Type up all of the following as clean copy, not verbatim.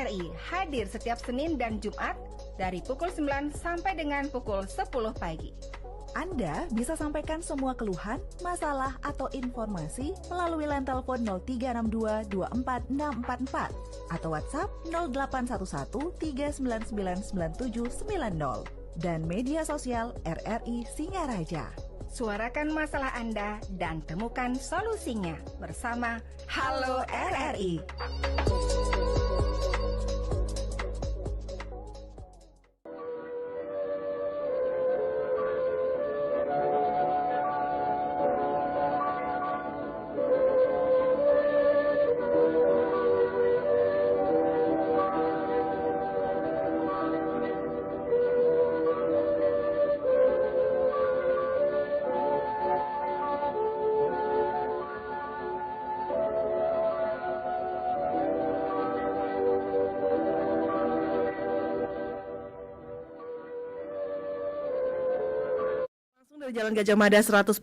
RRI hadir setiap Senin dan Jumat dari pukul 9 sampai dengan pukul 10 pagi. Anda bisa sampaikan semua keluhan, masalah, atau informasi melalui line telepon 0362 24644 atau WhatsApp 0811 3999790 dan media sosial RRI Singaraja. Suarakan masalah Anda dan temukan solusinya bersama Halo RRI. Jalan Gajah Mada 144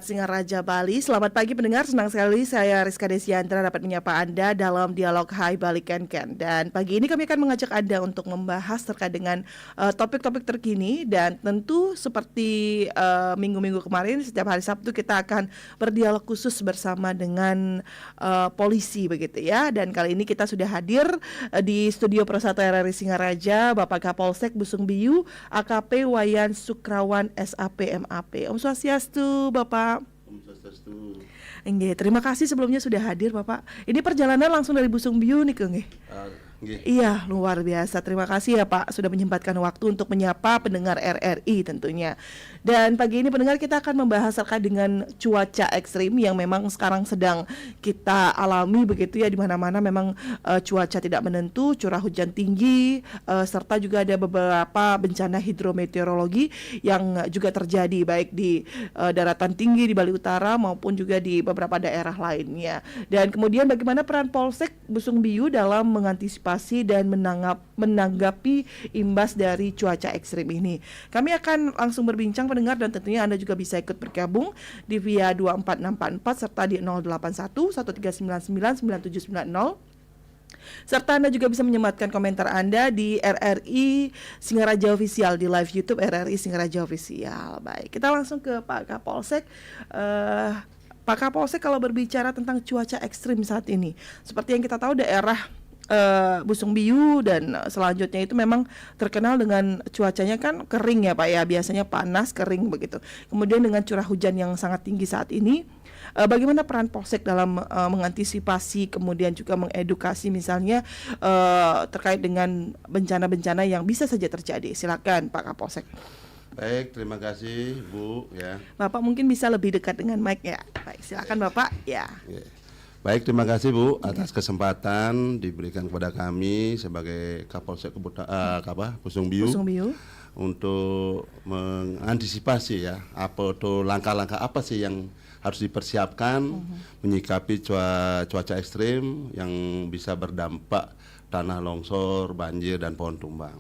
Singaraja, Bali. Selamat pagi pendengar, senang sekali saya Rizka Desiantra dapat menyapa Anda dalam dialog Hai Bali Ken. Dan pagi ini kami akan mengajak Anda untuk membahas terkait dengan topik-topik terkini. Dan tentu seperti minggu-minggu kemarin, setiap hari Sabtu kita akan berdialog khusus bersama dengan polisi begitu ya. Dan kali ini kita sudah hadir di studio Persatu RRI Singaraja, Bapak Kapolsek Busung Biu, AKP Wayan Sukrawan SAP MAP. Om Swastiastu, Bapak. Om Swastiastu. Nggih, terima kasih sebelumnya sudah hadir, Bapak. Ini perjalanan langsung dari Busung Biu nih, nggih. Iya, luar biasa. Terima kasih ya Pak sudah menyempatkan waktu untuk menyapa pendengar RRI tentunya. Dan pagi ini pendengar kita akan membahas terkait dengan cuaca ekstrim yang memang sekarang sedang kita alami begitu ya, di mana-mana memang cuaca tidak menentu, curah hujan tinggi, serta juga ada beberapa bencana hidrometeorologi yang juga terjadi baik di daratan tinggi di Bali Utara maupun juga di beberapa daerah lainnya. Dan kemudian bagaimana peran Polsek Busung Biu dalam mengantisipasi dan menanggapi imbas dari cuaca ekstrim ini. Kami akan langsung berbincang pendengar dan tentunya Anda juga bisa ikut bergabung di via 24644 serta di 081 1399 9790. Serta Anda juga bisa menyematkan komentar Anda di RRI Singaraja Official di live YouTube RRI Singaraja Official. Baik, kita langsung ke Pak Kapolsek. Pak Kapolsek, kalau berbicara tentang cuaca ekstrim saat ini, seperti yang kita tahu daerah Busung Biu dan selanjutnya itu memang terkenal dengan cuacanya kan kering ya Pak ya, biasanya panas kering begitu. Kemudian dengan curah hujan yang sangat tinggi saat ini, bagaimana peran Polsek dalam mengantisipasi kemudian juga mengedukasi misalnya terkait dengan bencana-bencana yang bisa saja terjadi. Silakan Pak Kapolsek. Baik, terima kasih Bu ya. Bapak mungkin bisa lebih dekat dengan mic ya. Baik, silakan Bapak ya. Baik, terima kasih Bu atas kesempatan diberikan kepada kami sebagai Kapolsek Busung Biu untuk mengantisipasi ya apa tuh langkah-langkah apa sih yang harus dipersiapkan menyikapi cuaca ekstrim yang bisa berdampak tanah longsor, banjir dan pohon tumbang.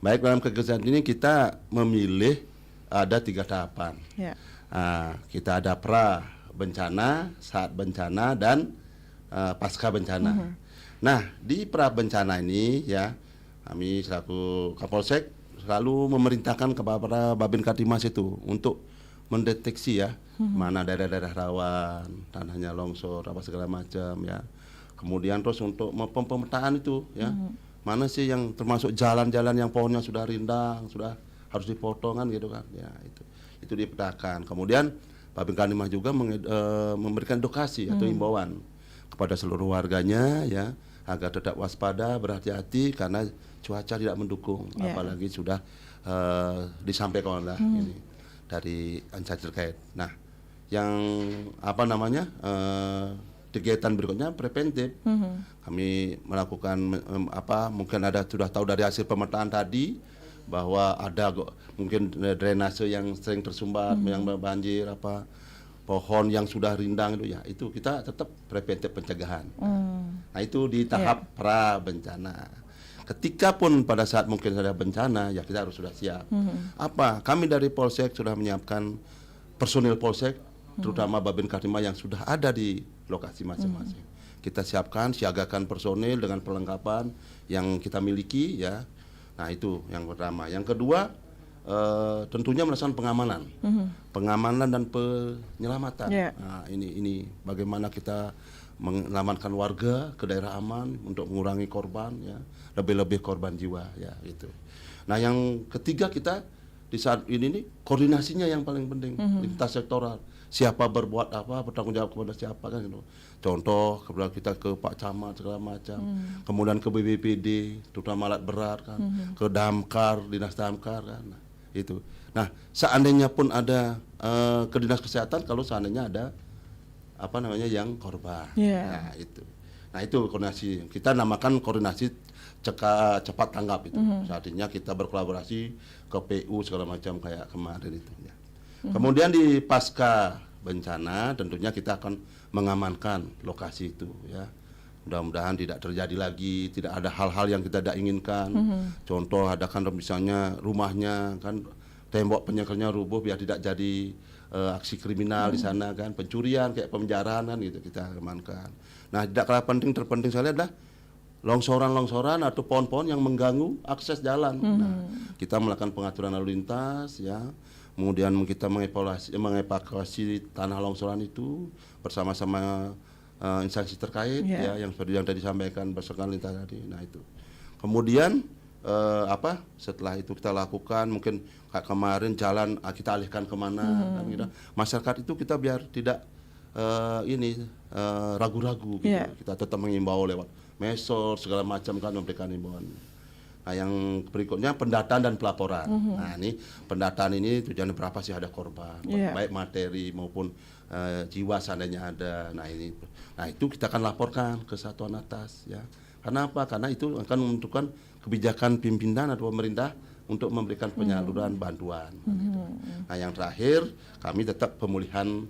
Baik, dalam kegiatan ini kita memilih ada 3 tahapan. Kita ada pra bencana, saat bencana, dan pasca bencana. Nah, di pra bencana ini ya, kami selaku Kapolsek selalu memerintahkan kepada Babin Katimas itu untuk mendeteksi ya, mana daerah-daerah rawan, tanahnya longsor, apa segala macam ya. Kemudian terus untuk pemetaan itu ya, mana sih yang termasuk jalan-jalan yang pohonnya sudah rindang, sudah harus dipotong kan gitu kan. Ya, itu dipetakan. Kemudian Babin Katimas juga memberikan edukasi atau himbauan kepada seluruh warganya ya, agar tetap waspada, berhati-hati karena cuaca tidak mendukung, apalagi sudah disampaikan lah ini dari instansi terkait. Nah, yang kegiatan berikutnya preventif. Kami melakukan mungkin sudah tahu dari hasil pemetaan tadi bahwa ada mungkin drainase yang sering tersumbat, yang banjir, pohon yang sudah rindang itu kita tetap preventif pencegahan. Nah, itu di tahap pra bencana. Ketika pun pada saat mungkin ada bencana ya kita harus sudah siap. Kami dari Polsek sudah menyiapkan personil Polsek, terutama Babin Katimas yang sudah ada di lokasi masing-masing. kita siagakan personil dengan perlengkapan yang kita miliki ya. Nah itu yang pertama. Yang kedua tentunya melaksanakan pengamanan dan penyelamatan. Nah ini bagaimana kita menyelamatkan warga ke daerah aman untuk mengurangi korban ya, lebih-lebih korban jiwa ya gitu. Nah yang ketiga kita di saat ini nih koordinasinya yang paling penting, lintas sektoral. Siapa berbuat apa, bertanggung jawab kepada siapa kan gitu. Contoh kepada kita ke Pak Camat segala macam, kemudian ke BPBD, terutama alat berat kan, ke Damkar, Dinas Damkar kan. Nah, itu. Nah, seandainya pun ada ke Dinas Kesehatan kalau seandainya ada apa namanya yang korban. Nah, itu. Nah, itu koordinasi. Kita namakan koordinasi cepat tanggap itu. Artinya kita berkolaborasi ke PU segala macam kayak kemarin itu ya. Kemudian di pasca bencana tentunya kita akan mengamankan lokasi itu ya. Mudah-mudahan tidak terjadi lagi, tidak ada hal-hal yang kita tidak inginkan. Contoh ada kan misalnya rumahnya kan tembok penyekelnya rubuh biar tidak jadi aksi kriminal di sana kan, pencurian kayak penjarahan kan gitu kita amankan. Nah, tidak kalah penting terpenting sekali adalah longsoran atau pohon-pohon yang mengganggu akses jalan. Nah, kita melakukan pengaturan lalu lintas ya. Kemudian kita mengevakuasi tanah longsoran itu bersama-sama instansi terkait ya yang seperti yang tadi disampaikan berdasarkan lintas tadi. Nah itu. Kemudian setelah itu kita lakukan mungkin kayak kemarin jalan kita alihkan kemana kan, gitu. Masyarakat itu kita biar tidak ragu-ragu gitu. Kita tetap mengimbau lewat medsos segala macam kan memberikan himbauan. Nah, yang berikutnya pendataan dan pelaporan. Nah, ini pendataan ini tujuannya berapa sih ada korban, baik materi maupun jiwa seandainya ada. Nah, itu kita akan laporkan ke satuan atas ya. Kenapa? Karena itu akan menentukan kebijakan pimpinan atau pemerintah untuk memberikan penyaluran bantuan. Gitu. Nah, yang terakhir kami tetap pemulihan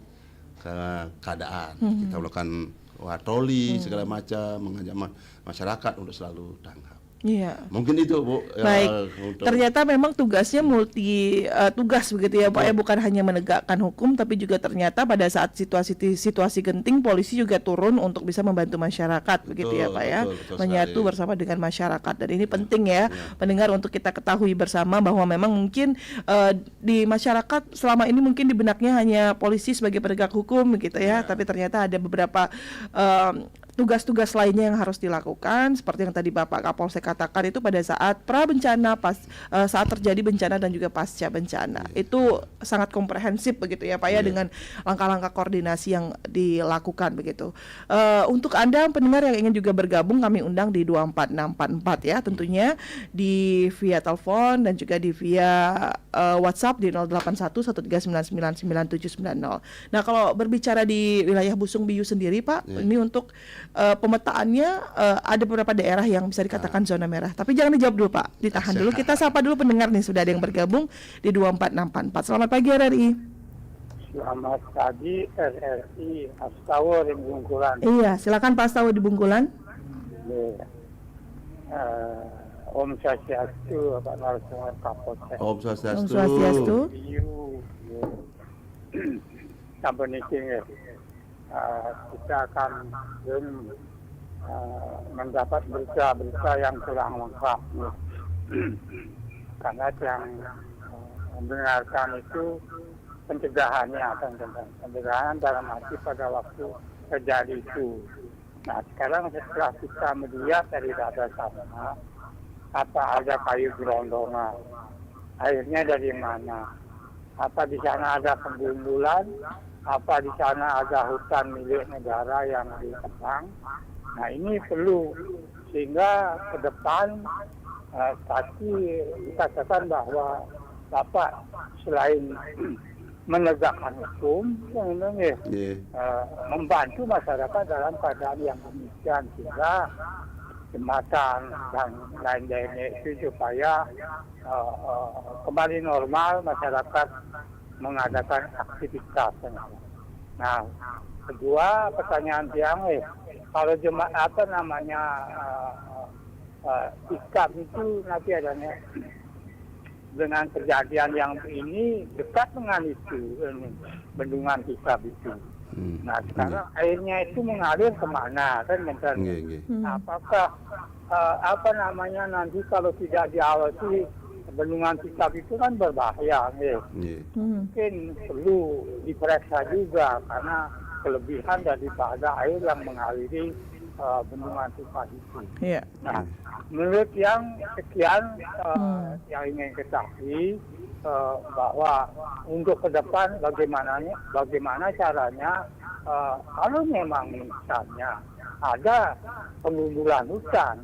keadaan. Kita melakukan patroli segala macam, mengajak masyarakat untuk selalu tanggap. Iya. Mungkin itu Bu. Baik. Ternyata memang tugasnya multi tugas begitu ya Pak ya, bukan hanya menegakkan hukum tapi juga ternyata pada saat situasi genting polisi juga turun untuk bisa membantu masyarakat begitu ya Pak ya. Menyatu bersama dengan masyarakat dan ini penting ya pendengar untuk kita ketahui bersama bahwa memang mungkin di masyarakat selama ini mungkin di benaknya hanya polisi sebagai penegak hukum gitu ya, tapi ternyata ada beberapa tugas-tugas lainnya yang harus dilakukan seperti yang tadi Bapak Kapolsek katakan itu pada saat pra bencana, saat terjadi bencana dan juga pasca bencana. Itu sangat komprehensif begitu ya Pak ya dengan langkah-langkah koordinasi yang dilakukan begitu. Untuk Anda pendengar yang ingin juga bergabung kami undang di 24644 ya tentunya di via telepon dan juga di via WhatsApp di 081139999790. Nah, kalau berbicara di wilayah Busung Biu sendiri Pak, ini untuk pemetaannya ada beberapa daerah yang bisa dikatakan zona merah. Tapi jangan dijawab dulu Pak, ditahan dulu. Kita sapa dulu pendengar nih, sudah ada yang bergabung di 24644. Selamat pagi RRI. Selamat pagi RRI, Astawa di Bungkulan. Iya, silakan Pak Astawa di Bungkulan. Om Swastiastu, Pak Narasumber Kapolsek. Om Swastiastu. Om Swastiastu. Sampun iki kita akan mendapat berita-berita yang kurang lengkap karena yang mendengarkan itu pencegahannya pencegahan dalam arti pada waktu terjadi itu. Nah sekarang setelah kita melihat dari data sama apa ada kayu gelondongan, airnya dari mana, apa di sana ada penggundulan, apa di sana ada hutan milik negara yang ditebang. Nah ini perlu sehingga ke depan pasti dikatakan bahwa Bapak selain menegakkan hukum, membantu masyarakat dalam keadaan yang demikian sehingga jembatan dan lain-lainnya itu supaya kembali normal masyarakat mengadakan aktivitas. Nah, kedua pertanyaan yang kalau jemaah sikap itu nanti adanya dengan kejadian yang ini dekat dengan itu bendungan sikap itu. Nah sekarang airnya itu mengalir kemana kan sebenarnya? Apakah nanti kalau tidak diawasi bendungan Titap itu kan berbahaya, mungkin perlu diperiksa juga karena kelebihan daripada air yang mengaliri bendungan Titap itu. Nah, menurut yang sekian yang ingin ketahui bahwa untuk ke depan bagaimana caranya kalau memang misalnya ada penggundulan hutan,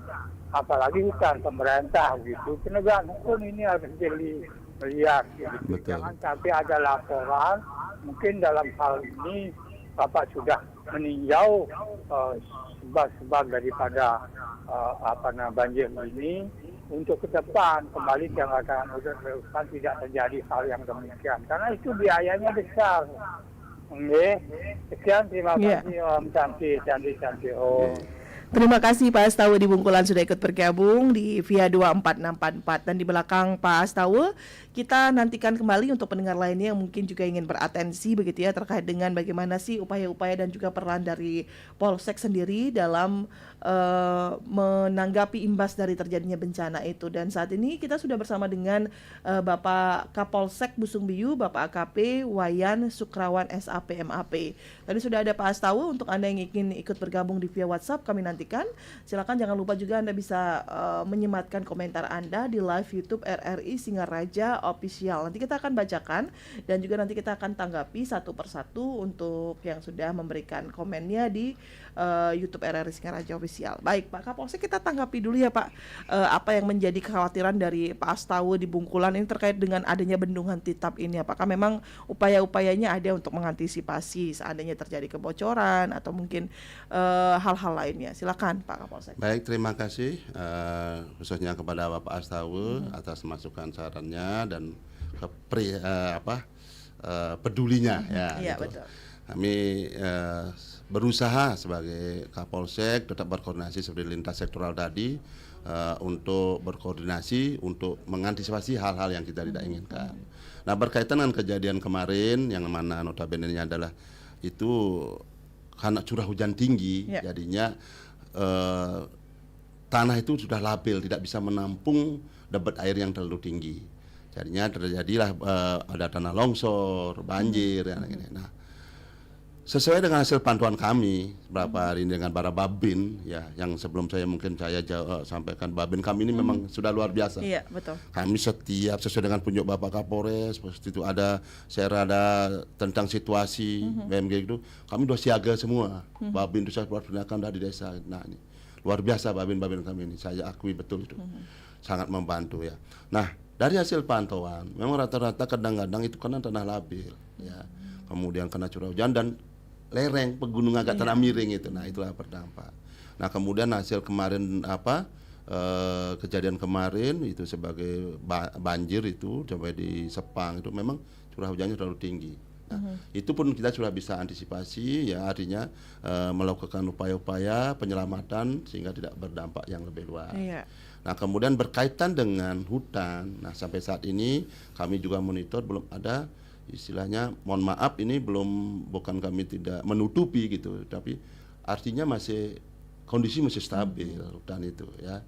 apalagi hutan pemerintah gitu, penegakan hukum ini harus dilihat gitu. Jangan sampai ada laporan mungkin dalam hal ini Bapak sudah meninjau sebab-sebab daripada banjir ini, untuk ke depan kembali jangan tidak terjadi hal yang demikian karena itu biayanya besar. Sekian, terima kasih Om Cantik. Terima kasih Pak Astawa di Bungkulan sudah ikut bergabung di via 24644, dan di belakang Pak Astawa kita nantikan kembali untuk pendengar lainnya yang mungkin juga ingin beratensi begitu ya terkait dengan bagaimana sih upaya-upaya dan juga peran dari Polsek sendiri dalam menanggapi imbas dari terjadinya bencana itu. Dan saat ini kita sudah bersama dengan Bapak Kapolsek Busung Biu, Bapak AKP Wayan Sukrawan SAP MAP. Tadi sudah ada Pak Astawa. Untuk Anda yang ingin ikut bergabung di via WhatsApp kami nantikan. Silakan, jangan lupa juga Anda bisa menyematkan komentar Anda di live YouTube RRI Singaraja Official. Nanti kita akan bacakan dan juga nanti kita akan tanggapi satu persatu untuk yang sudah memberikan komennya di YouTube RRI Singaraja Official. Baik Pak Kapolsek, kita tanggapi dulu ya Pak, apa yang menjadi kekhawatiran dari Pak Astawa di Bungkulan ini terkait dengan adanya bendungan Titap ini. Apakah memang upaya-upayanya ada untuk mengantisipasi seandainya terjadi kebocoran atau mungkin hal-hal lainnya? Silakan Pak Kapolsek. Baik, terima kasih khususnya kepada Bapak Astawa atas masukan sarannya dan pedulinya ya. Gitu. Betul. Kami berusaha sebagai Kapolsek tetap berkoordinasi seperti lintas sektoral tadi untuk berkoordinasi untuk mengantisipasi hal-hal yang kita tidak inginkan. Nah, berkaitan dengan kejadian kemarin yang mana notabene-nya adalah itu karena curah hujan tinggi, jadinya tanah itu sudah labil, tidak bisa menampung debit air yang terlalu tinggi. Jadinya terjadilah ada tanah longsor, banjir, Nah, sesuai dengan hasil pantauan kami beberapa hari ini dengan para babin ya, yang sebelum saya sampaikan, babin kami ini memang sudah luar biasa. Iya, betul. Kami setiap sesuai dengan petunjuk Bapak Kapolres, pasti itu ada tentang situasi BMG itu, kami sudah siaga semua. Babin itu saya buat tindakan dari desa. Nah, ini luar biasa babin kami ini, saya akui betul itu. Sangat membantu ya. Nah, dari hasil pantauan memang rata-rata kadang-kadang itu karena tanah labil ya. Kemudian kena curah hujan dan lereng pegunungan agak tanah miring itu. Nah, itulah berdampak. Nah, kemudian hasil kemarin kejadian kemarin itu sebagai banjir itu sampai di Sepang itu memang curah hujannya terlalu tinggi. Nah, itu pun kita sudah bisa antisipasi ya, artinya melakukan upaya-upaya penyelamatan sehingga tidak berdampak yang lebih luas. Nah, kemudian berkaitan dengan hutan, nah sampai saat ini kami juga monitor belum ada istilahnya, mohon maaf ini bukan kami tidak menutupi gitu, tapi artinya kondisi masih stabil hutan itu ya.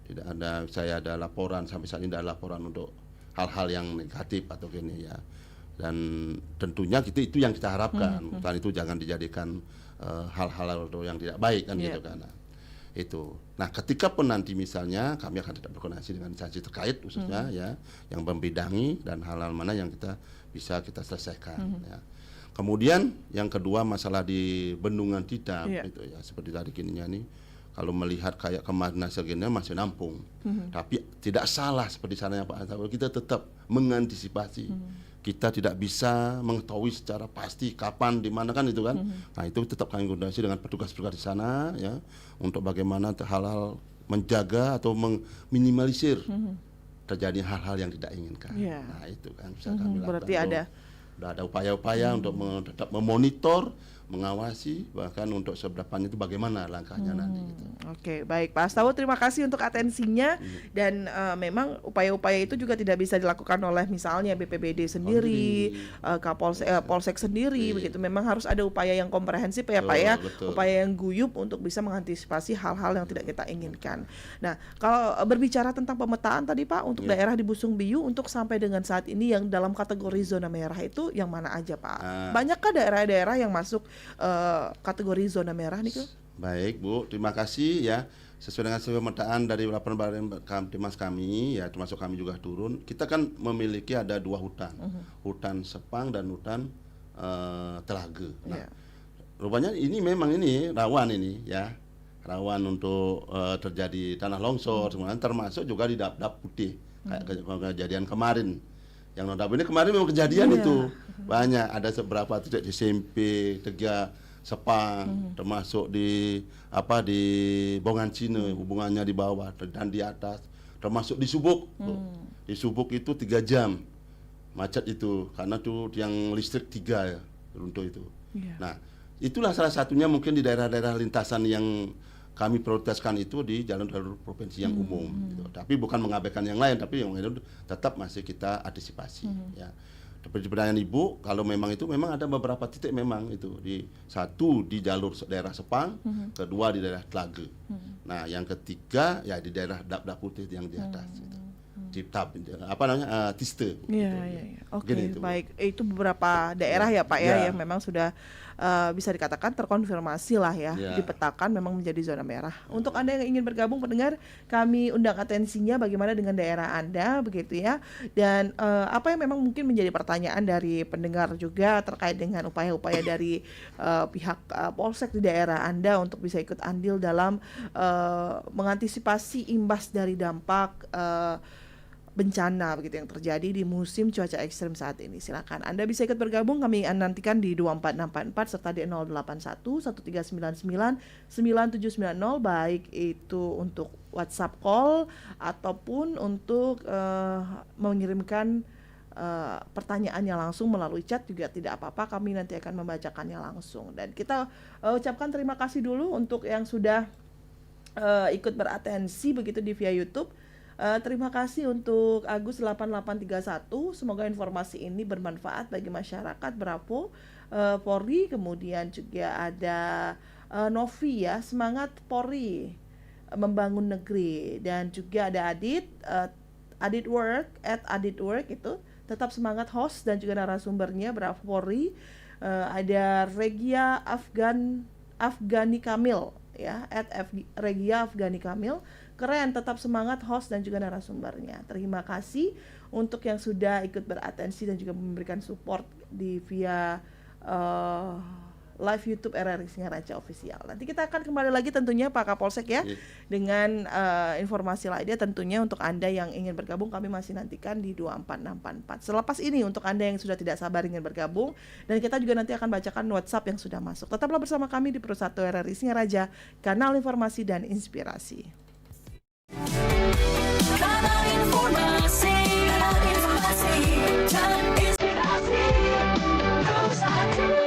Tidak ada laporan sampai saat ini, tidak ada laporan untuk hal-hal yang negatif atau gini ya. Dan tentunya itu yang kita harapkan, hutan itu jangan dijadikan hal-hal yang tidak baik kan gitu kan. Itu. Nah, ketika pun nanti misalnya kami akan tetap berkoordinasi dengan instansi terkait khususnya ya, yang membidangi dan hal-hal mana yang bisa kita selesaikan ya. Kemudian yang kedua masalah di bendungan Titap itu ya, seperti tadi kininya nih, kalau melihat kayak kemarin hasil gini masih nampung. Tapi tidak salah seperti sarannya Pak Astawa, kita tetap mengantisipasi. Kita tidak bisa mengetahui secara pasti kapan di mana kan itu kan. Nah, itu tetap kami koordinasi dengan petugas-petugas di sana ya, untuk bagaimana hal-hal menjaga atau meminimalisir terjadi hal-hal yang tidak inginkan. Nah, itu kan bisa kami lakukan. Berarti sudah ada upaya-upaya untuk tetap memonitor mengawasi, bahkan untuk seberapanya itu bagaimana langkahnya nanti gitu. Oke, baik Pak Astawa, terima kasih untuk atensinya. Dan memang upaya-upaya itu juga tidak bisa dilakukan oleh misalnya BPBD sendiri, Polsek sendiri, begitu. Memang harus ada upaya yang komprehensif ya Pak ya, upaya yang guyup untuk bisa mengantisipasi hal-hal yang tidak kita inginkan. Nah, kalau berbicara tentang pemetaan tadi Pak, untuk daerah di Busung Biu untuk sampai dengan saat ini yang dalam kategori zona merah itu yang mana aja Pak? Banyakkah daerah-daerah yang masuk kategori zona merah nih? Baik Bu, terima kasih ya. Sesuai dengan pemetaan dari laporan Kamtibmas kami, ya termasuk kami juga turun. Kita kan memiliki ada 2 hutan, hutan Sepang dan hutan Telaga. Nah, rupanya ini memang ini rawan ini ya, rawan untuk terjadi tanah longsor, semuanya termasuk juga di Dap-Dap Putih kayak kejadian kemarin. Yang notabene kemarin memang kejadian itu banyak, ada beberapa titik di SMP, Tegak, Sepang, termasuk di Bongan Cina, hubungannya di bawah dan di atas, termasuk di Subuk. Di Subuk itu 3 jam macet itu karena tuh yang listrik 3 ya runtuh itu. Nah, itulah salah satunya mungkin di daerah-daerah lintasan yang kami prioritaskan itu di jalur-jalur provinsi yang umum gitu. Tapi bukan mengabaikan yang lain, tapi yang lain tetap masih kita antisipasi ya. Seperti pertanyaan Ibu, kalau memang itu memang ada beberapa titik memang itu di satu di jalur daerah Sepang, kedua di daerah Telaga. Nah, yang ketiga ya di daerah Dap-Dap Putih yang di atas gitu. Tiste. Iya. Oke, baik. Itu beberapa daerah ya Pak ya yang memang sudah bisa dikatakan terkonfirmasi lah ya, dipetakan memang menjadi zona merah. Untuk Anda yang ingin bergabung pendengar, kami undang atensinya bagaimana dengan daerah Anda begitu ya. Dan apa yang memang mungkin menjadi pertanyaan dari pendengar juga terkait dengan upaya-upaya dari pihak Polsek di daerah Anda untuk bisa ikut andil dalam mengantisipasi imbas dari dampak bencana begitu yang terjadi di musim cuaca ekstrem saat ini. Silakan Anda bisa ikut bergabung, kami nantikan di 24644 serta di 081 1399 9790, baik itu untuk WhatsApp call ataupun untuk mengirimkan pertanyaannya langsung melalui chat juga tidak apa-apa, kami nanti akan membacakannya langsung. Dan kita ucapkan terima kasih dulu untuk yang sudah ikut beratensi begitu di via YouTube. Terima kasih untuk Agus 8831. Semoga informasi ini bermanfaat bagi masyarakat. Bravo Polri. Kemudian juga ada Novi ya, semangat Polri membangun negeri. Dan juga ada Adit Work itu tetap semangat host dan juga narasumbernya. Bravo Polri. Ada Regia Afgani Kamil ya, Regia Afgani Kamil. Keren, tetap semangat host dan juga narasumbernya. Terima kasih untuk yang sudah ikut beratensi dan juga memberikan support di via live YouTube RRI Singaraja Official. Nanti kita akan kembali lagi tentunya Pak Kapolsek ya, dengan informasi lainnya tentunya untuk Anda yang ingin bergabung, kami masih nantikan di 24644. Selepas ini untuk Anda yang sudah tidak sabar ingin bergabung, dan kita juga nanti akan bacakan WhatsApp yang sudah masuk. Tetaplah bersama kami di Pro 1 RRI Singaraja, kanal informasi dan inspirasi. Kanal informasi dan inspirasi Pro 1.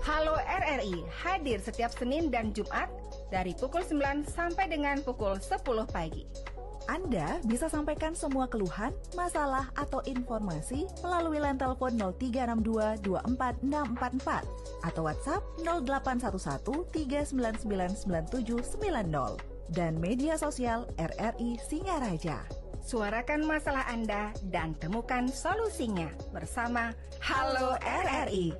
Halo RRI hadir setiap Senin dan Jumat dari pukul 9 sampai dengan pukul 10 pagi. Anda bisa sampaikan semua keluhan, masalah, atau informasi melalui line telepon 0362 24644 atau WhatsApp 0811 399 9790 dan media sosial RRI Singaraja. Suarakan masalah Anda dan temukan solusinya bersama Halo RRI.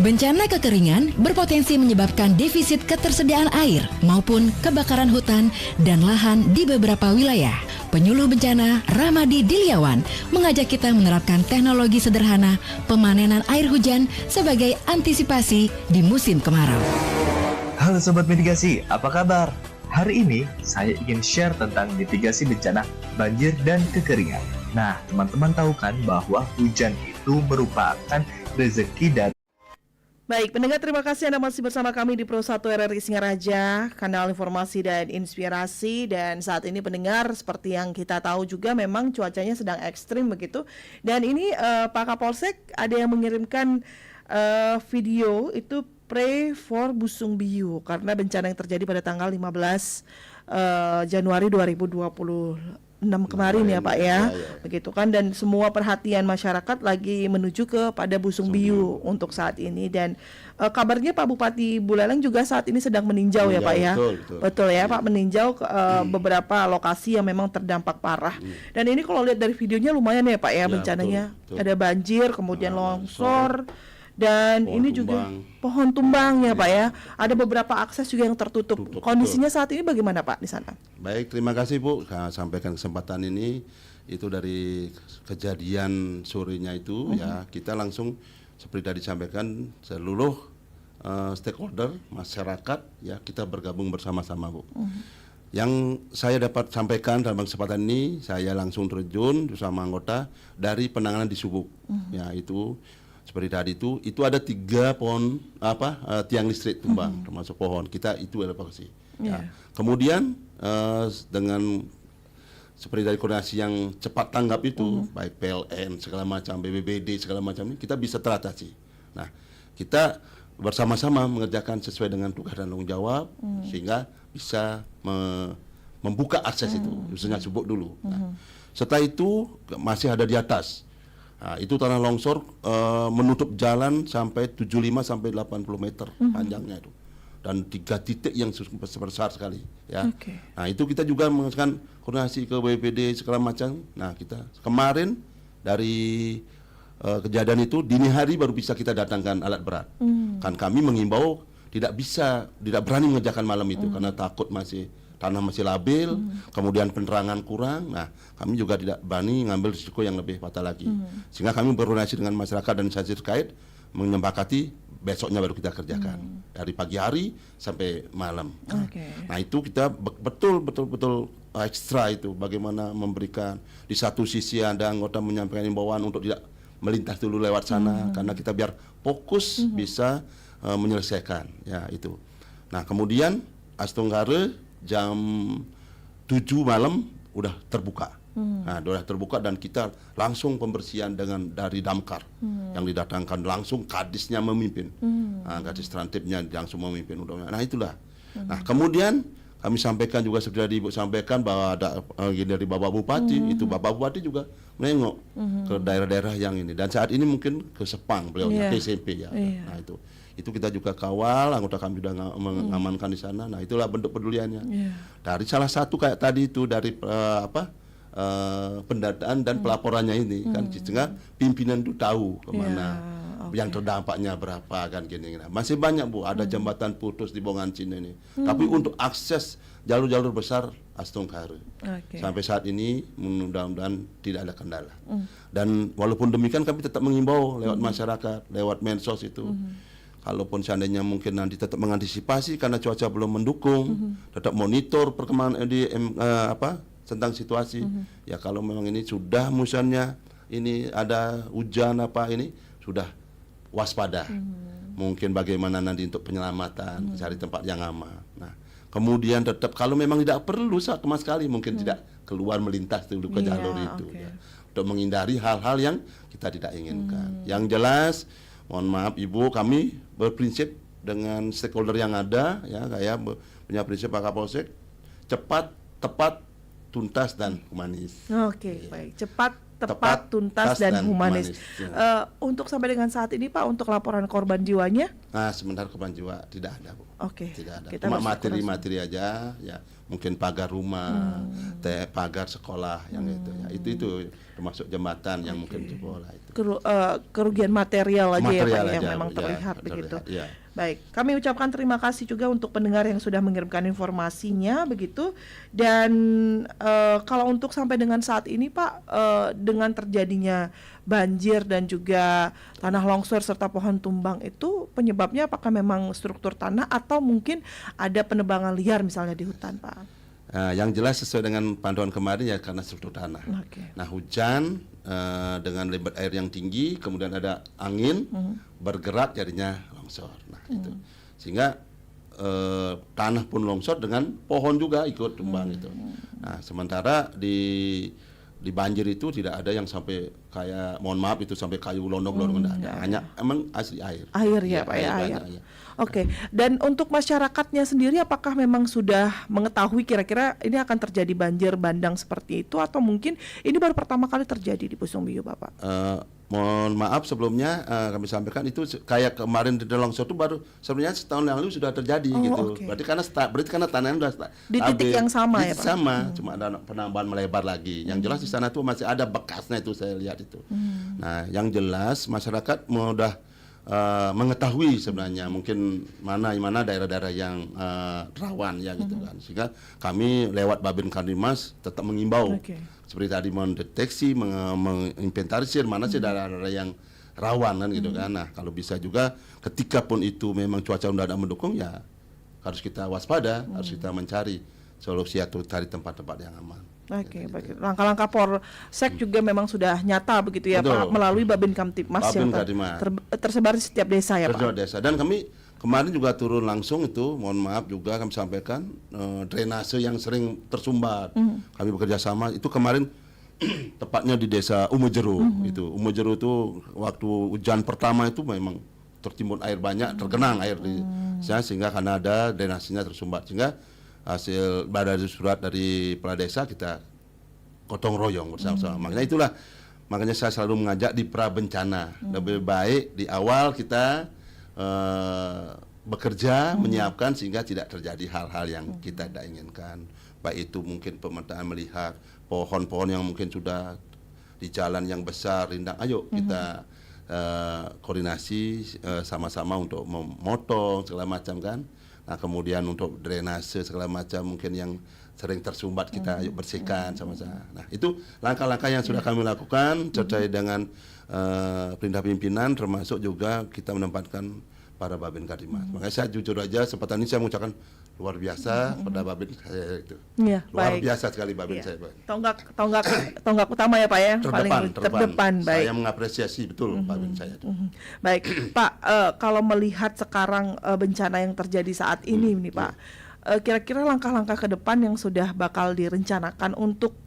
Bencana kekeringan berpotensi menyebabkan defisit ketersediaan air maupun kebakaran hutan dan lahan di beberapa wilayah. Penyuluh bencana Ramadi Diliawan mengajak kita menerapkan teknologi sederhana pemanenan air hujan sebagai antisipasi di musim kemarau. Halo Sobat Mitigasi, apa kabar? Hari ini saya ingin share tentang mitigasi bencana banjir dan kekeringan. Nah, teman-teman tahu kan bahwa hujan itu merupakan rezeki dari... Baik, pendengar, terima kasih Anda masih bersama kami di Pro 1 RRI Singaraja, kanal informasi dan inspirasi. Dan saat ini pendengar, seperti yang kita tahu juga memang cuacanya sedang ekstrim begitu. Dan ini Pak Kapolsek ada yang mengirimkan video itu Pray for Busung Biu karena bencana yang terjadi pada tanggal 15 Januari 2026 kemarin ya Pak ya. Begitu kan, dan semua perhatian masyarakat lagi menuju kepada Busung Biu untuk saat ini. Dan kabarnya Pak Bupati Buleleng juga saat ini sedang meninjau ya Pak ya. Betul ya Pak, meninjau beberapa lokasi yang memang terdampak parah. Dan ini kalau lihat dari videonya lumayan ya Pak ya, bencananya. Ada banjir, kemudian longsor. Dan pohon ini juga pohon tumbang ya Pak ya. Ada beberapa akses juga yang tertutup. Kondisinya saat ini bagaimana Pak di sana? Baik, terima kasih Bu sampaikan kesempatan ini. Itu dari kejadian sorenya itu ya, kita langsung seperti tadi disampaikan seluruh stakeholder masyarakat ya, kita bergabung bersama-sama Bu. Yang saya dapat sampaikan dalam kesempatan ini, saya langsung terjun bersama anggota dari penanganan di Subuk. Ya, itu seperti tadi itu ada 3 pohon tiang listrik tumbang, termasuk pohon kita itu evakuasi. Ya. Kemudian dengan seperti dari koordinasi yang cepat tanggap itu, baik PLN segala macam, BBBD segala macam ini kita bisa teratasi. Nah, kita bersama-sama mengerjakan sesuai dengan tugas dan tanggung jawab sehingga bisa membuka akses itu, khususnya Subuk dulu. Nah, setelah itu masih ada di atas. Nah, itu tanah longsor menutup jalan sampai 75 sampai 80 meter panjangnya itu. Dan 3 titik yang besar sekali ya. Nah, itu kita juga menggunakan koordinasi ke BPD segala macam. Nah, kita kemarin dari kejadian itu dini hari baru bisa kita datangkan alat berat. Kan kami mengimbau tidak berani mengerjakan malam itu karena takut tanah masih labil, kemudian penerangan kurang. Nah, kami juga tidak berani ngambil risiko yang lebih fatal lagi. Sehingga kami berkoordinasi dengan masyarakat dan instansi terkait menyepakati besoknya baru kita kerjakan dari pagi hari sampai malam. Nah, itu kita betul ekstra itu bagaimana memberikan di satu sisi ada anggota menyampaikan himbauan untuk tidak melintas dulu lewat sana karena kita biar fokus bisa menyelesaikan ya itu. Nah, kemudian Astonggare jam 7 malam udah terbuka. Nah, udah terbuka dan kita langsung pembersihan dari damkar yang didatangkan langsung, kadisnya memimpin. Nah, kadis trantipnya langsung memimpin. Nah, itulah. Nah, kemudian kami sampaikan juga seperti Ibu sampaikan bahwa ada dari Bapak Bupati, itu Bapak Bupati juga menengok ke daerah-daerah yang ini. Dan saat ini mungkin ke Sepang beliaunya, ke SMP ya. Nah, itu kita juga kawal, anggota kami sudah mengamankan di sana. Nah, itulah bentuk peduliannya. Dari salah satu kayak tadi itu dari pendataan dan pelaporannya ini kan, sehingga pimpinan itu tahu kemana yang terdampaknya berapa kan gini. Masih banyak Bu, ada jembatan putus di Bongancin ini. Tapi untuk akses jalur-jalur besar Astonggare sampai saat ini mudah-mudahan tidak ada kendala. Dan walaupun demikian kami tetap mengimbau lewat masyarakat, lewat medsos itu. Kalaupun seandainya mungkin nanti tetap mengantisipasi karena cuaca belum mendukung, tetap monitor perkembangan tentang situasi. Ya kalau memang ini sudah musimnya ini ada hujan ini sudah waspada. Mungkin bagaimana nanti untuk penyelamatan, cari tempat yang aman. Nah, kemudian tetap kalau memang tidak perlu sama sekali mungkin tidak keluar melintas dulu ke jalur itu ya. Untuk menghindari hal-hal yang kita tidak inginkan. Yang jelas mohon maaf Ibu, kami berprinsip dengan stakeholder yang ada ya, kayak punya prinsip Pak Kapolsek, cepat, tepat, tuntas dan humanis. Baik. Cepat, tepat, tuntas, dan humanis. Ya. Untuk sampai dengan saat ini Pak, untuk laporan korban jiwanya? Nah, sementara korban jiwa tidak ada, Bu. Oke. Tidak ada. Kita Cuma bersyukur materi-materi aja, ya. Mungkin pagar rumah, pagar sekolah yang itu, ya. Itu termasuk jembatan yang mungkin jebol lah itu. Kerugian material aja ya Pak Material yang aja, memang ya, terlihat begitu. ya. Baik, kami ucapkan terima kasih juga untuk pendengar yang sudah mengirimkan informasinya begitu. Dan kalau untuk sampai dengan saat ini Pak, dengan terjadinya banjir dan juga tanah longsor serta pohon tumbang itu penyebabnya apakah memang struktur tanah atau mungkin ada penebangan liar misalnya di hutan Pak? Yang jelas sesuai dengan panduan kemarin ya karena struktur tanah. Okay. Nah, hujan dengan lebat air yang tinggi, kemudian ada angin bergerak jadinya longsor. Nah, itu sehingga tanah pun longsor dengan pohon juga ikut tumbang itu. Nah, sementara di banjir itu tidak ada yang sampai kayak, mohon maaf itu sampai kayu londong-londong, hanya emang asli air. Air ya Pak ya, air. Banyak, ya. Oke, dan untuk masyarakatnya sendiri apakah memang sudah mengetahui kira-kira ini akan terjadi banjir bandang seperti itu atau mungkin ini baru pertama kali terjadi di Pusung Biu Bapak? Mohon maaf sebelumnya kami sampaikan itu kayak kemarin di longsor itu baru sebenarnya setahun yang lalu sudah terjadi gitu. Okay. Berarti karena tanahnya sudah di titik yang sama ya Pak? Sama, cuma ada penambahan melebar lagi. Yang jelas di sana tuh masih ada bekasnya itu saya lihat itu. Nah, yang jelas masyarakat mudah mengetahui sebenarnya mungkin mana daerah-daerah yang rawan ya gitu kan, sehingga kami lewat Babin Kamtibmas tetap mengimbau seperti tadi mendeteksi, menginventarisir mana sih daerah-daerah yang rawan kan gitu kan. Nah, kalau bisa juga ketika pun itu memang cuaca udah ada mendukung ya harus kita waspada, harus kita mencari solusi atau cari tempat-tempat yang aman. Oke, baik. Langkah-langkah Polsek juga memang sudah nyata begitu ya Pak, melalui Babin Kamtibmas yang tersebar di setiap desa ya Pak. Desa. Dan kami kemarin juga turun langsung itu, mohon maaf juga kami sampaikan drainase yang sering tersumbat. Kami bekerja sama itu kemarin tepatnya di desa Umojeru itu. Umojeru itu waktu hujan pertama itu memang tertimbun air banyak, tergenang air di sehingga karena ada drainasenya tersumbat, sehingga hasil dari surat dari kepala desa kita gotong royong bersama-sama. Makanya saya selalu mengajak di pra bencana lebih baik di awal kita bekerja menyiapkan sehingga tidak terjadi hal-hal yang kita tidak inginkan. Baik itu mungkin pemetaan melihat pohon-pohon yang mungkin sudah di jalan yang besar rindang, ayo kita koordinasi sama-sama untuk memotong segala macam kan. Nah, kemudian untuk drainase segala macam mungkin yang sering tersumbat kita ayo bersihkan sama-sama. Nah, itu langkah-langkah yang sudah kami lakukan terkait dengan perintah pimpinan, termasuk juga kita menempatkan para Babin Kamtibmas. Makanya saya jujur aja kesempatan ini saya mengucapkan luar biasa pada Babin saya itu. Ya, luar baik. biasa sekali Babin saya. Tonggak utama ya Pak ya, terdepan. Baik. Saya mengapresiasi betul Babin saya itu. Baik, Pak, kalau melihat sekarang bencana yang terjadi saat ini nih Pak, kira-kira langkah-langkah ke depan yang sudah bakal direncanakan untuk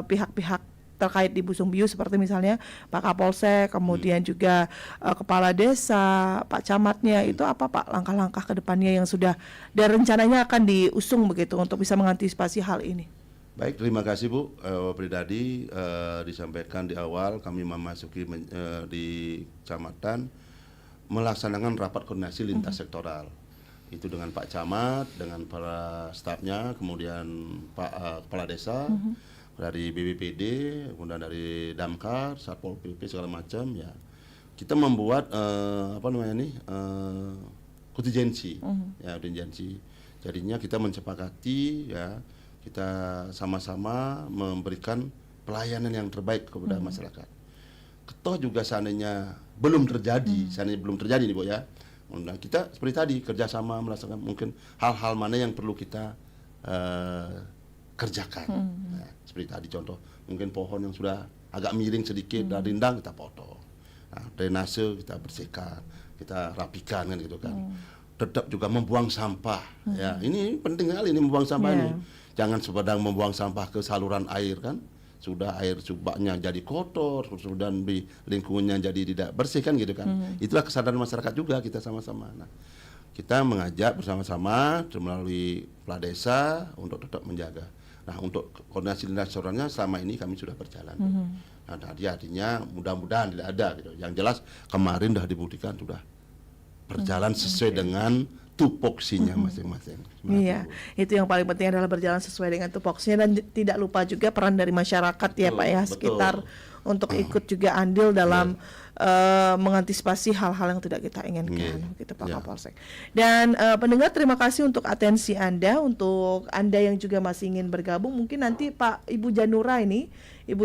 pihak-pihak terkait di Pusung Biu seperti misalnya Pak Kapolsek, kemudian juga Kepala Desa, Pak Camatnya, itu apa Pak langkah-langkah ke depannya yang sudah dan rencananya akan diusung begitu untuk bisa mengantisipasi hal ini? Baik, terima kasih Bu. Pribadi disampaikan di awal kami memasuki di kecamatan melaksanakan rapat koordinasi lintas sektoral. Itu dengan Pak Camat, dengan para stafnya, kemudian Pak Kepala Desa, dari BPBD, kemudian dari Damkar, Satpol PP segala macam ya. Kita membuat kontingensi, ya kontingensi. Jadinya kita mencepakati ya, kita sama-sama memberikan pelayanan yang terbaik kepada masyarakat. Toh juga seandainya belum terjadi, nih Bu ya. Nah, kita seperti tadi kerjasama melaksanakan mungkin hal-hal mana yang perlu kita kerjakan. Nah, seperti tadi contoh, mungkin pohon yang sudah agak miring sedikit dan rindang kita potong. Nah, drainase kita bersihkan, kita rapikan kan gitu kan. Tetap juga membuang sampah. Ya, ini penting sekali ini membuang sampah ini. Jangan sekedar membuang sampah ke saluran air kan. Sudah air subaknya jadi kotor, sudah di lingkungannya jadi tidak bersih kan gitu kan. Itulah kesadaran masyarakat juga kita sama-sama. Nah, kita mengajak bersama-sama melalui Kepala Desa untuk tetap menjaga. Nah, untuk koordinasi nasionalnya selama ini kami sudah berjalan. Nah, tadi artinya mudah-mudahan tidak ada gitu. Yang jelas kemarin sudah dibuktikan sudah berjalan sesuai dengan tupoksinya masing-masing. Iya, itu yang paling penting adalah berjalan sesuai dengan tupoksinya, dan tidak lupa juga peran dari masyarakat ya Pak ya, sekitar untuk ikut juga andil dalam mengantisipasi hal-hal yang tidak kita inginkan, gitu Pak Kapolsek. Dan pendengar, terima kasih untuk atensi Anda. Untuk Anda yang juga masih ingin bergabung, mungkin nanti Ibu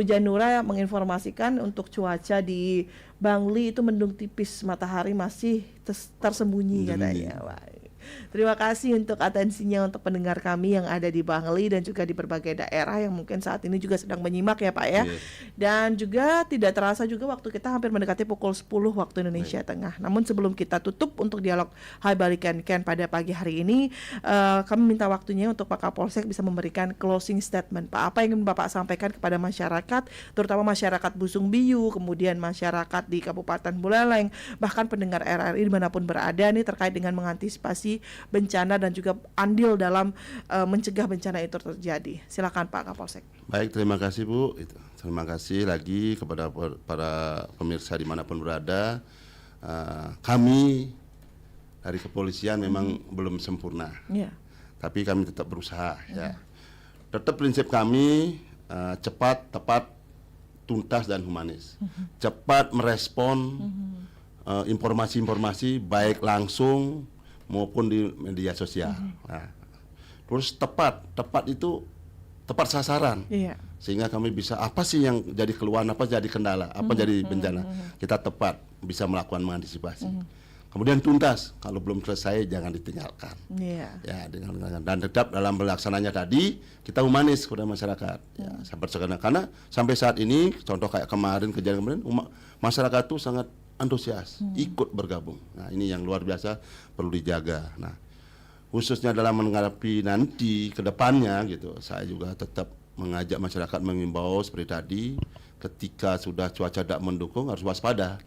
Janura menginformasikan untuk cuaca di Bangli itu mendung tipis, matahari masih tersembunyi katanya. Wah. Terima kasih untuk atensinya untuk pendengar kami yang ada di Bangli dan juga di berbagai daerah yang mungkin saat ini juga sedang menyimak ya Pak ya. Dan juga tidak terasa juga waktu kita hampir mendekati pukul 10 waktu Indonesia Tengah. Namun sebelum kita tutup untuk dialog Hai Bali Ken pada pagi hari ini, kami minta waktunya untuk Pak Kapolsek bisa memberikan closing statement. Pak, apa yang ingin Bapak sampaikan kepada masyarakat, terutama masyarakat Busung Biu, kemudian masyarakat di Kabupaten Buleleng, bahkan pendengar RRI dimanapun berada nih, terkait dengan mengantisipasi bencana dan juga andil dalam mencegah bencana itu terjadi. Silakan Pak Kapolsek. Baik, terima kasih Bu. Terima kasih lagi kepada para pemirsa dimanapun berada. Kami dari kepolisian memang belum sempurna, tapi kami tetap berusaha. Ya. Tetap prinsip kami cepat, tepat, tuntas dan humanis. Cepat merespon informasi-informasi baik langsung maupun di media sosial. Nah, terus tepat itu tepat sasaran, sehingga kami bisa apa sih yang jadi keluhan, apa jadi kendala, apa jadi bencana, kita tepat bisa melakukan mengantisipasi. Kemudian tuntas, kalau belum selesai jangan ditinggalkan. Ya, dan tetap dalam pelaksananya tadi kita humanis kepada masyarakat. Ya, karena sampai saat ini, contoh kayak kemarin kejadian masyarakat itu sangat antusias, ikut bergabung. Nah, ini yang luar biasa perlu dijaga. Nah, khususnya dalam menghadapi nanti ke depannya gitu, saya juga tetap mengajak masyarakat mengimbau seperti tadi, ketika sudah cuaca tidak mendukung harus waspada.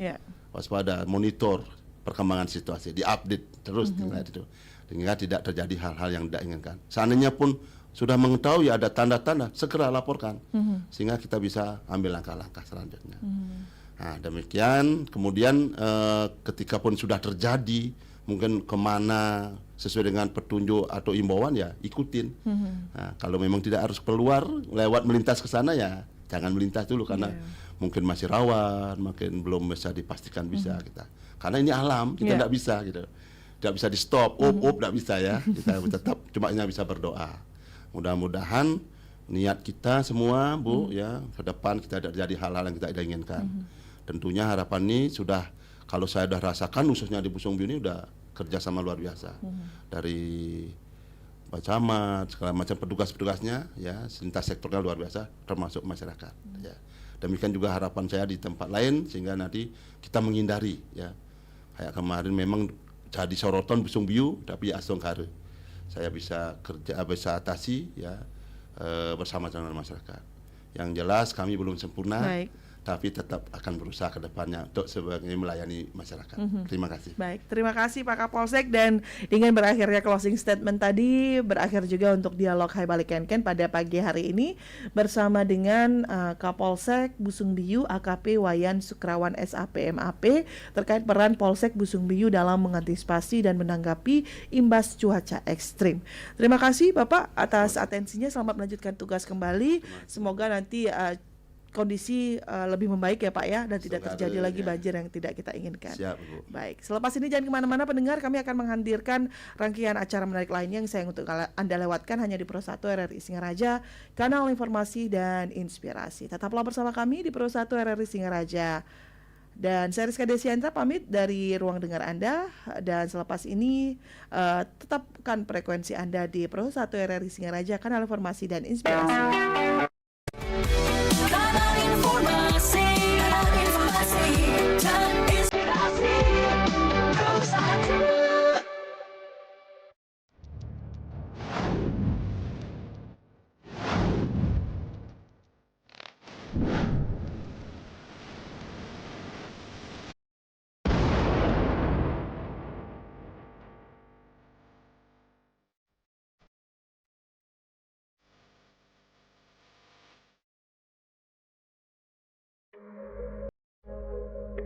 Waspada, monitor perkembangan situasi, diupdate terus itu, sehingga tidak terjadi hal-hal yang tidak inginkan. Seandainya pun sudah mengetahui ada tanda-tanda, segera laporkan, sehingga kita bisa ambil langkah-langkah selanjutnya. Nah, demikian. Kemudian ketika pun sudah terjadi, mungkin kemana sesuai dengan petunjuk atau imbauan ya ikutin. Nah, kalau memang tidak harus keluar lewat melintas ke sana ya jangan melintas dulu, karena mungkin masih rawan, mungkin belum bisa dipastikan bisa kita. Karena ini alam, kita tidak bisa gitu, tidak bisa di stop, tidak bisa ya. Kita tetap cuma hanya bisa berdoa. Mudah-mudahan niat kita semua Bu ya, ke depan kita tidak terjadi hal-hal yang kita tidak inginkan. Tentunya harapan ini sudah, kalau saya sudah rasakan khususnya di Busung Biu ini sudah kerjasama luar biasa dari Pak Camat, segala macam petugas-petugasnya ya, lintas sektornya luar biasa, termasuk masyarakat. Ya. Demikian juga harapan saya di tempat lain, sehingga nanti kita menghindari ya, kayak kemarin memang jadi sorotan Busung Biu, tapi ya Asongkare saya bisa atasi ya bersama dengan masyarakat. Yang jelas kami belum sempurna. Tapi tetap akan berusaha ke depannya untuk sebagai melayani masyarakat. Terima kasih. Baik, terima kasih Pak Kapolsek. Dan dengan berakhirnya closing statement tadi, berakhir juga untuk dialog Hai Bali Ken pada pagi hari ini bersama dengan Kapolsek Busung Biu AKP Wayan Sukrawan SAP MAP terkait peran Polsek Busung Biu dalam mengantisipasi dan menanggapi imbas cuaca ekstrim. Terima kasih Bapak atas atensinya. Selamat melanjutkan tugas kembali. Semoga nanti kondisi lebih membaik ya Pak ya, dan tidak terjadi lagi banjir yang tidak kita inginkan. Siap, Bu. Baik, selepas ini jangan kemana-mana pendengar, kami akan menghadirkan rangkaian acara menarik lainnya yang sayang untuk Anda lewatkan hanya di Pro 1 RRI Singaraja, kanal informasi dan inspirasi. Tetaplah bersama kami di Pro 1 RRI Singaraja. Dan saya Rizka Desiantra pamit dari ruang dengar Anda, dan selepas ini tetapkan frekuensi Anda di Pro 1 RRI Singaraja, kanal informasi dan inspirasi.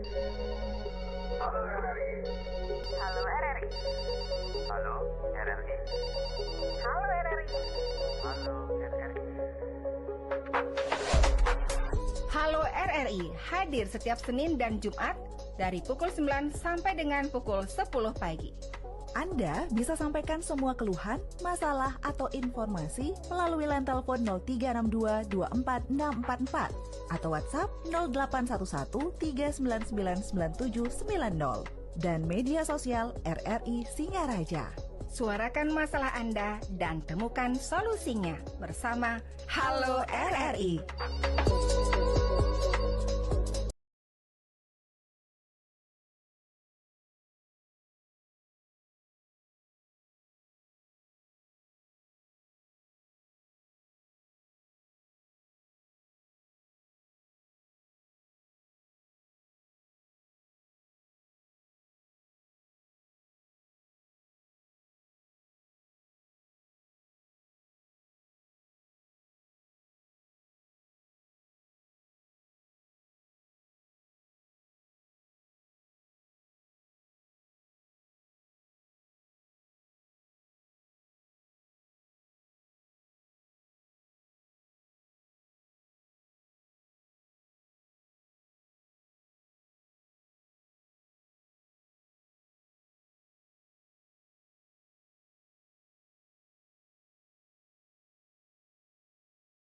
Halo RRI. Halo RRI. Halo RRI. Halo RRI. Halo RRI. Halo RRI hadir setiap Senin dan Jumat dari pukul 9 sampai dengan pukul 10 pagi. Anda bisa sampaikan semua keluhan, masalah, atau informasi melalui line telepon 0362 24644 atau WhatsApp 0811 3999790 dan media sosial RRI Singaraja. Suarakan masalah Anda dan temukan solusinya bersama Halo RRI.